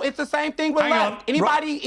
No, it's the same thing with left. Anybody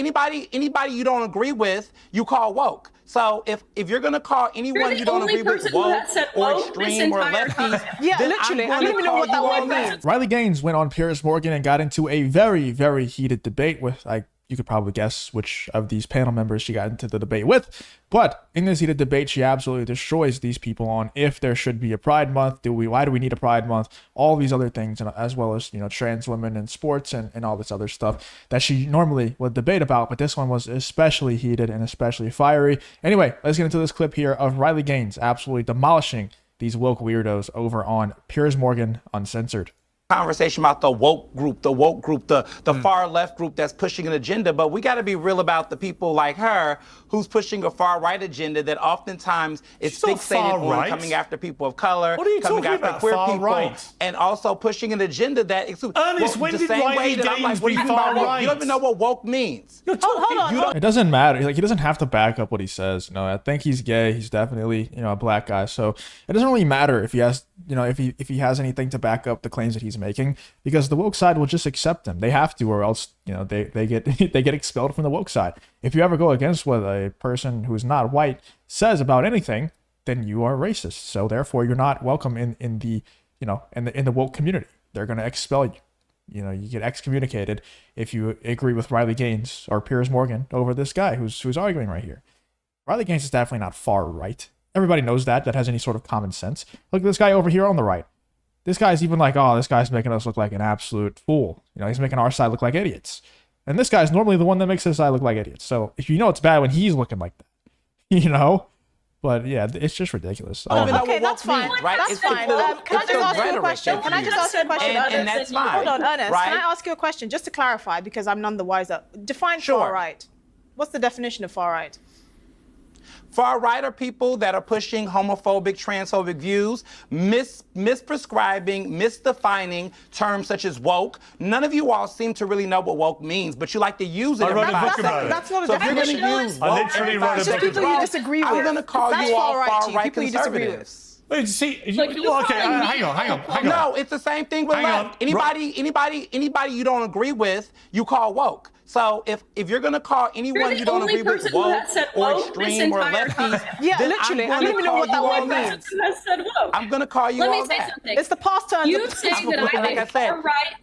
you don't agree with, you call woke. So if you're gonna call anyone you don't agree with woke or extreme or lefty, yeah, literally, I don't even know what that word means. Riley Gaines went on Piers Morgan and got into a very, very heated debate with, you could probably guess which of these panel members she got into the debate with. But in this heated debate, she absolutely destroys these people on if there should be a Pride Month. Why do we need a Pride Month? All these other things, and as well as, trans women in sports and all this other stuff that she normally would debate about. But this one was especially heated and especially fiery. Anyway, let's get into this clip here of Riley Gaines absolutely demolishing these woke weirdos over on Piers Morgan Uncensored. Conversation about the woke group, the far left group that's pushing an agenda, but we got to be real about the people like her who's pushing a far right agenda that oftentimes is fixated on coming after people of color, coming after queer people, and also pushing an agenda that Ernest, when did Riley Gaines be far right? You don't even know what woke means. Hold on. It doesn't matter. Like, he doesn't have to back up what he says. I think he's gay. He's definitely, a black guy. So it doesn't really matter if he has, if he has anything to back up the claims that he's making, because the woke side will just accept him. They have to, or else they get they get expelled from the woke side. If you ever go against what a person who is not white says about anything, then you are racist. So therefore, you're not welcome in the in the woke community. They're going to expel you. You get excommunicated if you agree with Riley Gaines or Piers Morgan over this guy who's arguing right here. Riley Gaines is definitely not far right. Everybody knows that has any sort of common sense. Look at this guy over here on the right. This guy's even like, oh, this guy's making us look like an absolute fool. He's making our side look like idiots. And this guy's normally the one that makes his side look like idiots. So if it's bad when he's looking like that, But yeah, it's just ridiculous. Okay, that's fine. Right? That's fine. Can I just ask you a question? And that's fine. Hold on, Ernest. Right? Can I ask you a question just to clarify, because I'm none the wiser? Define far right. What's the definition of far right? Far right are people that are pushing homophobic, transphobic views, misprescribing, misdefining terms such as woke. None of you all seem to really know what woke means, but you like to use it. That's not a definition. I literally wrote a book about it. People you disagree with. I'm going to call you all far right conservatives. Hang on. No, it's the same thing with left. Anybody you don't agree with, you call woke. So if you're gonna call anyone you don't agree with woke or extreme or lefty, yeah, literally, I don't even know what that word means. I'm gonna call you all that. Let me say something. It's the past tense. You saying that I'm a far-right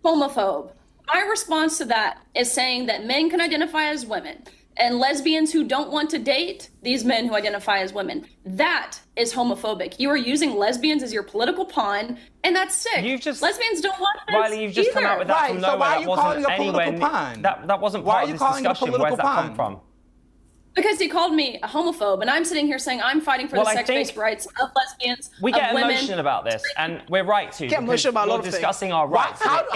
homophobe. My response to that is saying that men can identify as women, and lesbians who don't want to date these men who identify as women. That is homophobic. You are using lesbians as your political pawn, and that's sick. Lesbians don't want this. Riley, you've just come out with that from nowhere. So why are you calling a political pawn? That wasn't part of this discussion. Where's that come from? Because he called me a homophobe, and I'm sitting here saying I'm fighting for the sex-based rights of lesbians, we get women. emotional about this, and we're right to. Get emotional about a lot of discussing our rights. How do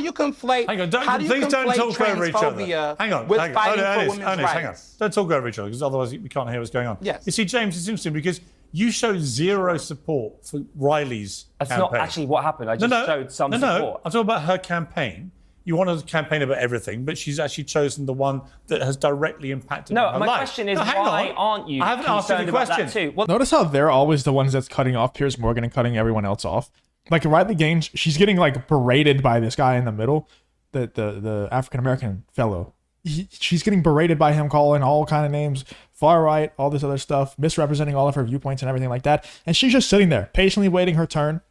you conflate? Hang on, please don't talk over each other. Hang on, with fighting for women's rights. Hang on. Don't talk over each other, because otherwise we can't hear what's going on. Yes. You see, James, it's interesting because you showed zero support for Riley's campaign. That's not actually what happened. I just showed some support. No, I'm talking about her campaign. You want to campaign about everything, but she's actually chosen the one that has directly impacted her life. No, my question is, why aren't you concerned about that too? Well, notice how they're always the ones that's cutting off Piers Morgan and cutting everyone else off. Like Riley Gaines, she's getting berated by this guy in the middle, the African-American fellow. She's getting berated by him, calling all kind of names, far right, all this other stuff, misrepresenting all of her viewpoints and everything like that. And she's just sitting there, patiently waiting her turn,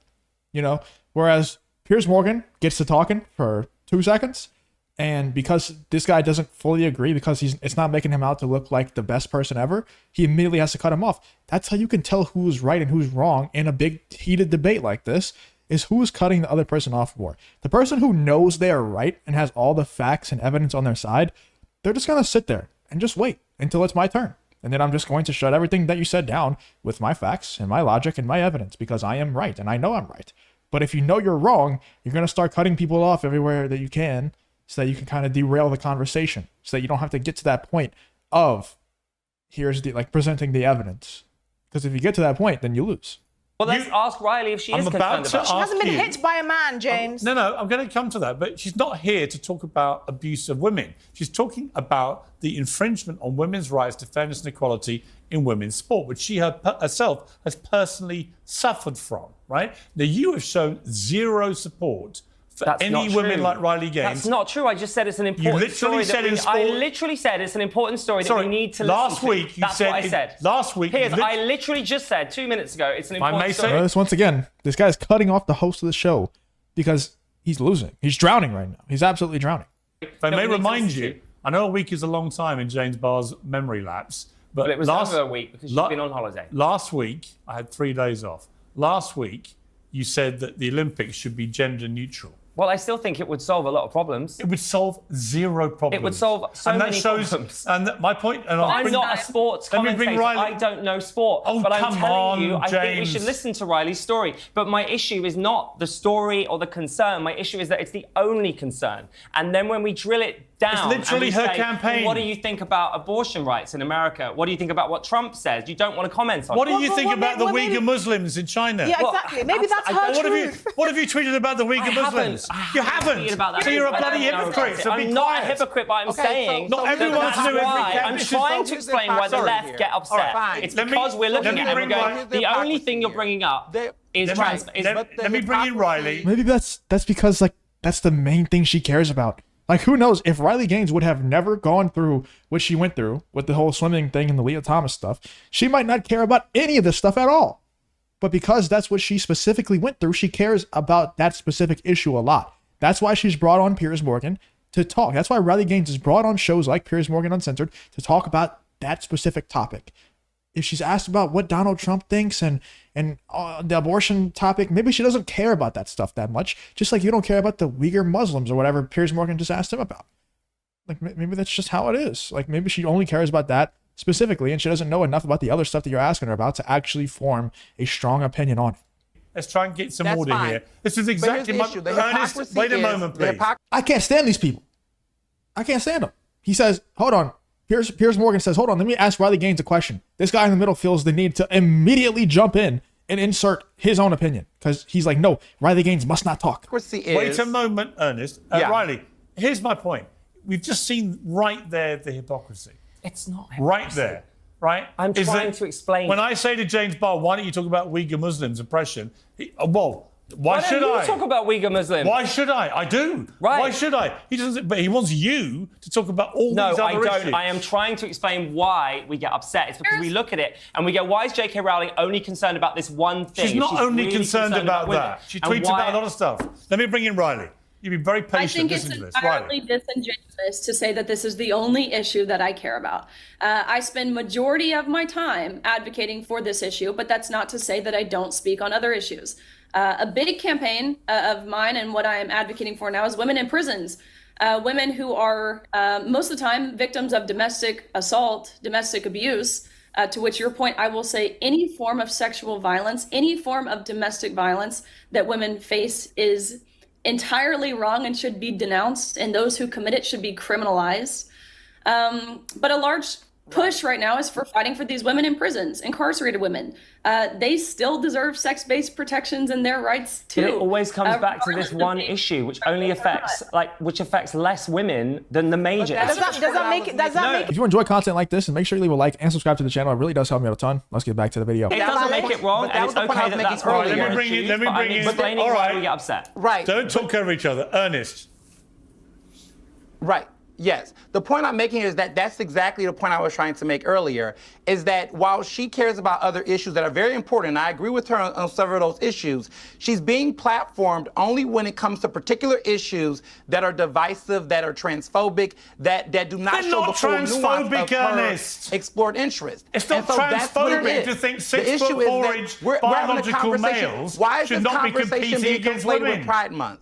whereas Piers Morgan gets to talking for 2 seconds, and because this guy doesn't fully agree, because it's not making him out to look like the best person ever, he immediately has to cut him off. That's how you can tell who's right and who's wrong in a big heated debate like this, is who's cutting the other person off more. The person who knows they are right and has all the facts and evidence on their side, they're just gonna sit there and just wait until it's my turn, and then I'm just going to shut everything that you said down with my facts and my logic and my evidence, because I am right and I know I'm right. But if you know you're wrong, you're going to start cutting people off everywhere that you can, so that you can kind of derail the conversation, so that you don't have to get to that point of presenting the evidence. Because if you get to that point, then you lose. Well, let's ask Riley if she is concerned about it. She hasn't been hit by a man, James. No, I'm going to come to that. But she's not here to talk about abuse of women. She's talking about the infringement on women's rights to fairness and equality in women's sport, which she herself has personally suffered from, right? Now, you have shown zero support for any women like Riley Gaines. That's not true. I just said it's an important story. I literally said it's an important story that we need to listen to. Week you That's said what I said. Last week, Piers, I literally just said 2 minutes ago it's an important story. Notice once again, this guy's cutting off the host of the show because he's losing. He's drowning right now. He's absolutely drowning. If I may remind you, I know a week is a long time in James Barr's memory lapse, but it was over a week because you've been on holiday. Last week, I had 3 days off. Last week, you said that the Olympics should be gender neutral. Well, I still think it would solve a lot of problems. It would solve 0 problems. It would solve so many problems. And my point... And I'm not a sports commentator. I don't know sport. Oh, but I'm come telling on, you, I James. think we should listen to Riley's story. But my issue is not the story or the concern. My issue is that it's the only concern. And then when we drill it down... It's literally her campaign. Well, what do you think about abortion rights in America? What do you think about what Trump says? You don't want to comment on it. What do you think about the Uyghur Muslims in China? Yeah, exactly. Maybe that's her truth. What have you tweeted about the Uyghur Muslims? You haven't. So you're a bloody hypocrite. So I'm not a hypocrite, but I'm saying not everyone to do every I'm trying to explain why the left get upset. It's because we're looking at it and going, the only thing you're bringing up is trans. Let me bring in Riley. Maybe that's because like that's the main thing she cares about. Like, who knows if Riley Gaines would have never gone through what she went through with the whole swimming thing and the Leah Thomas stuff, she might not care about any of this stuff at all. But because that's what she specifically went through, she cares about that specific issue a lot. That's why she's brought on Piers Morgan to talk. That's why Riley Gaines is brought on shows like Piers Morgan Uncensored to talk about that specific topic. If she's asked about what Donald Trump thinks and the abortion topic, maybe she doesn't care about that stuff that much. Just like you don't care about the Uyghur Muslims or whatever Piers Morgan just asked him about. Like, maybe that's just how it is. Like, maybe she only cares about that specifically and she doesn't know enough about the other stuff that you're asking her about to actually form a strong opinion on it. Let's try and get some order here. This is exactly my issue. Ernest, wait a moment, please. I can't stand these people. I can't stand them. He says, hold on. Piers Morgan says, hold on, let me ask Riley Gaines a question. This guy in the middle feels the need to immediately jump in and insert his own opinion because he's like, no, Riley Gaines must not talk. Wait a moment, Ernest. Riley, here's my point. We've just seen right there the hypocrisy. It's not hypocrisy. Right there. Right? I'm trying to explain. When I say to James Barr, why don't you talk about Uyghur Muslims oppression? Why should I? You talk about Uyghur Muslims. Why should I? I do. Right. Why should I? He doesn't. But he wants you to talk about all these other issues. No, I don't. I am trying to explain why we get upset. It's because we look at it and we go, why is J.K. Rowling only concerned about this one thing? She's not only concerned about that. She tweets about a lot of stuff. Let me bring in Riley. You'd be very patient listening to this. I think it's entirely disingenuous to say that this is the only issue that I care about. I spend majority of my time advocating for this issue, but that's not to say that I don't speak on other issues. A big campaign of mine and what I am advocating for now is women in prisons. Women who are most of the time victims of domestic assault, domestic abuse, to which your point, I will say any form of sexual violence, any form of domestic violence that women face is entirely wrong and should be denounced, and those who commit it should be criminalized. But a large push right now is for fighting for these women in prisons, incarcerated women. They still deserve sex-based protections and their rights too. But it always comes back to this one issue, which only affects less women than the major. Does that make it? If you enjoy content like this, and make sure you leave a like and subscribe to the channel, it really does help me out a ton. Let's get back to the video. It doesn't make it wrong, and it's okay that that's Let me bring in. Explaining why we get upset. Right. Don't talk over each other, Ernest. Right. Yes. The point I'm making is that that's exactly the point I was trying to make earlier, is that while she cares about other issues that are very important, and I agree with her on several of those issues, she's being platformed only when it comes to particular issues that are divisive, that are transphobic, that do not show the full nuance of her explored interest. It's not transphobic to think 6'4" biological males should not be competing against women. With Pride Month?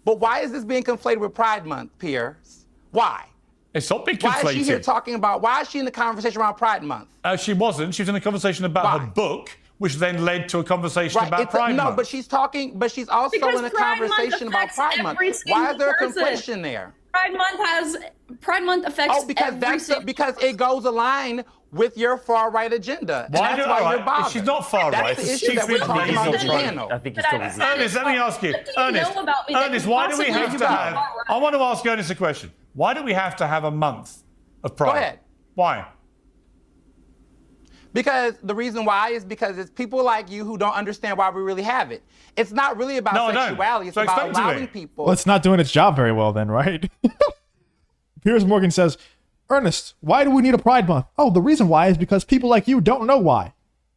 Why is this being conflated with Pride Month, Piers? Why? It's not being conflated. Why is she here talking about, why is she in the conversation around Pride Month? She wasn't. She was in a conversation about her book, which then led to a conversation about Pride Month. No, but she's also in a conversation about Pride Month. Why is there a conflation there? Pride Month affects because it goes aligned with your far-right agenda. Why you're bothered. She's not far-right. That's the issue that we're talking about on the channel. I think he's talking about Ernest, let me ask you. Ernest, why do we have to have... I want to ask Ernest a question. Why do we have to have a month of Pride? Go ahead. Why? Because the reason why is because it's people like you who don't understand why we really have it. It's not really about sexuality. It's about allowing people. Well, it's not doing its job very well then, right? Piers Morgan says, Ernest, why do we need a Pride Month? Oh, the reason why is because people like you don't know why.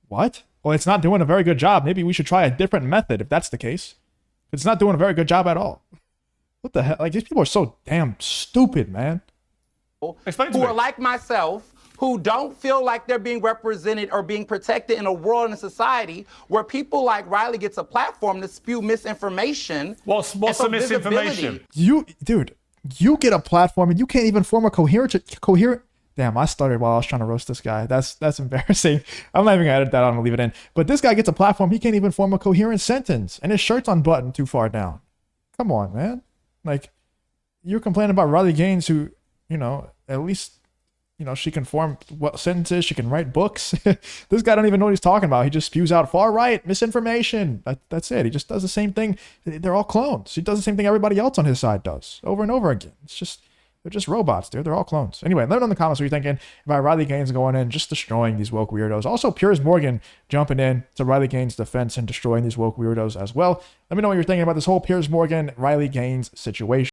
What? Well, it's not doing a very good job. Maybe we should try a different method if that's the case. It's not doing a very good job at all. What the hell? Like, these people are so damn stupid, man. Who are like myself, who don't feel like they're being represented or being protected in a world and a society where people like Riley gets a platform to spew misinformation. What's the misinformation? Dude, you get a platform and you can't even form a coherent. Damn, I started while I was trying to roast this guy. That's embarrassing. I'm not even gonna edit that out and leave it in. But this guy gets a platform, he can't even form a coherent sentence, and his shirt's unbuttoned too far down. Come on, man. Like, you're complaining about Riley Gaines, who, at least, she can form sentences, she can write books. This guy don't even know what he's talking about. He just spews out far right misinformation. That's it. He just does the same thing. They're all clones. He does the same thing everybody else on his side does over and over again. They're just robots, dude. They're all clones. Anyway, let me know in the comments what you're thinking about Riley Gaines going in, just destroying these woke weirdos. Also, Piers Morgan jumping in to Riley Gaines' defense and destroying these woke weirdos as well. Let me know what you're thinking about this whole Piers Morgan, Riley Gaines situation.